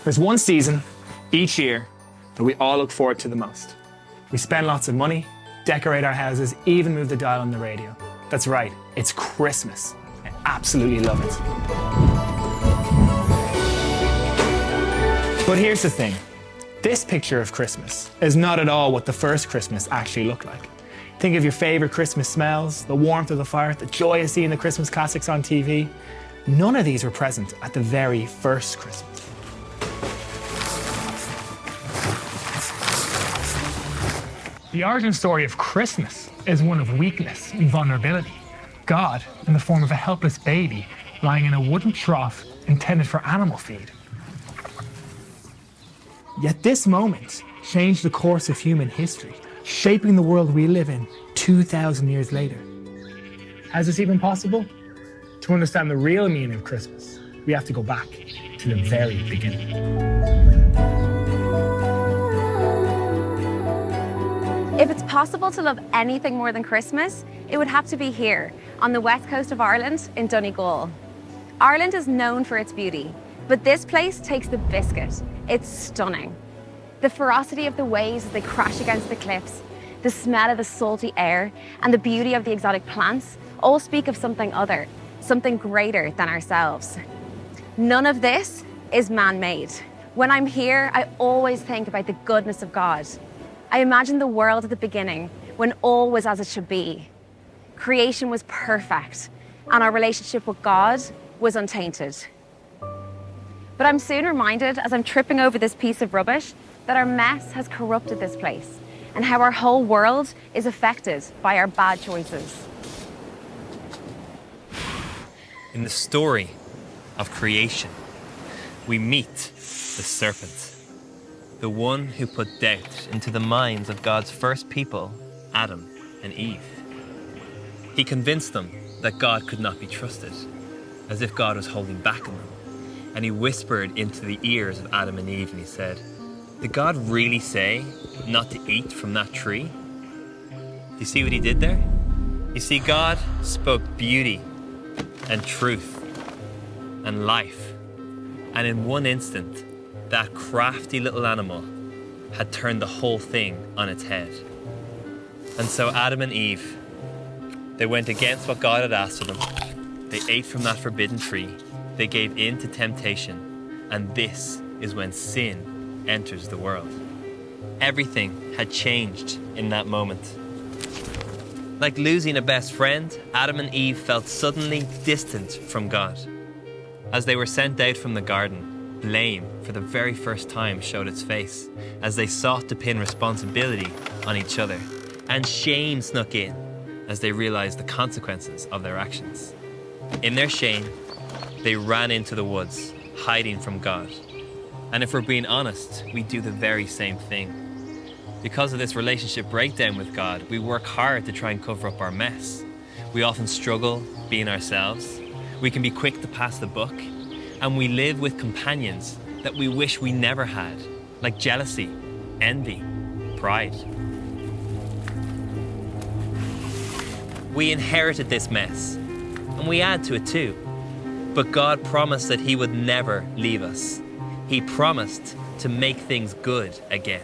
There's one season each year that we all look forward to the most. We spend lots of money, decorate our houses, even move the dial on the radio. That's right, it's Christmas. I absolutely love it. But here's the thing. This picture of Christmas is not at all what the first Christmas actually looked like. Think of your favorite Christmas smells, the warmth of the fire, the joy of seeing the Christmas classics on TV. None of these were present at the very first Christmas. The origin story of Christmas is one of weakness and vulnerability. God, in the form of a helpless baby, lying in a wooden trough intended for animal feed. Yet this moment changed the course of human history, shaping the world we live in 2,000 years later. How is this even possible? To understand the real meaning of Christmas, we have to go back to the very beginning. If it's possible to love anything more than Christmas, it would have to be here, on the west coast of Ireland, in Donegal. Ireland is known for its beauty, but this place takes the biscuit. It's stunning. The ferocity of the waves as they crash against the cliffs, the smell of the salty air, and the beauty of the exotic plants all speak of something other, something greater than ourselves. None of this is man-made. When I'm here, I always think about the goodness of God. I imagine the world at the beginning, when all was as it should be. Creation was perfect, and our relationship with God was untainted. But I'm soon reminded, as I'm tripping over this piece of rubbish, that our mess has corrupted this place, and how our whole world is affected by our bad choices. In the story of creation, we meet the serpent, the one who put doubt into the minds of God's first people, Adam and Eve. He convinced them that God could not be trusted, as if God was holding back on them. And he whispered into the ears of Adam and Eve and he said, "Did God really say not to eat from that tree?" Do you see what he did there? You see, God spoke beauty and truth and life. And in one instant, that crafty little animal had turned the whole thing on its head. And so Adam and Eve, they went against what God had asked of them. They ate from that forbidden tree. They gave in to temptation. And this is when sin enters the world. Everything had changed in that moment. Like losing a best friend, Adam and Eve felt suddenly distant from God. As they were sent out from the garden, blame for the very first time showed its face as they sought to pin responsibility on each other, and shame snuck in as they realized the consequences of their actions. In their shame, they ran into the woods, hiding from God. And if we're being honest, we do the very same thing. Because of this relationship breakdown with God, we work hard to try and cover up our mess. We often struggle being ourselves. We can be quick to pass the buck. And we live with companions that we wish we never had, like jealousy, envy, pride. We inherited this mess, and we add to it too. But God promised that he would never leave us. He promised to make things good again.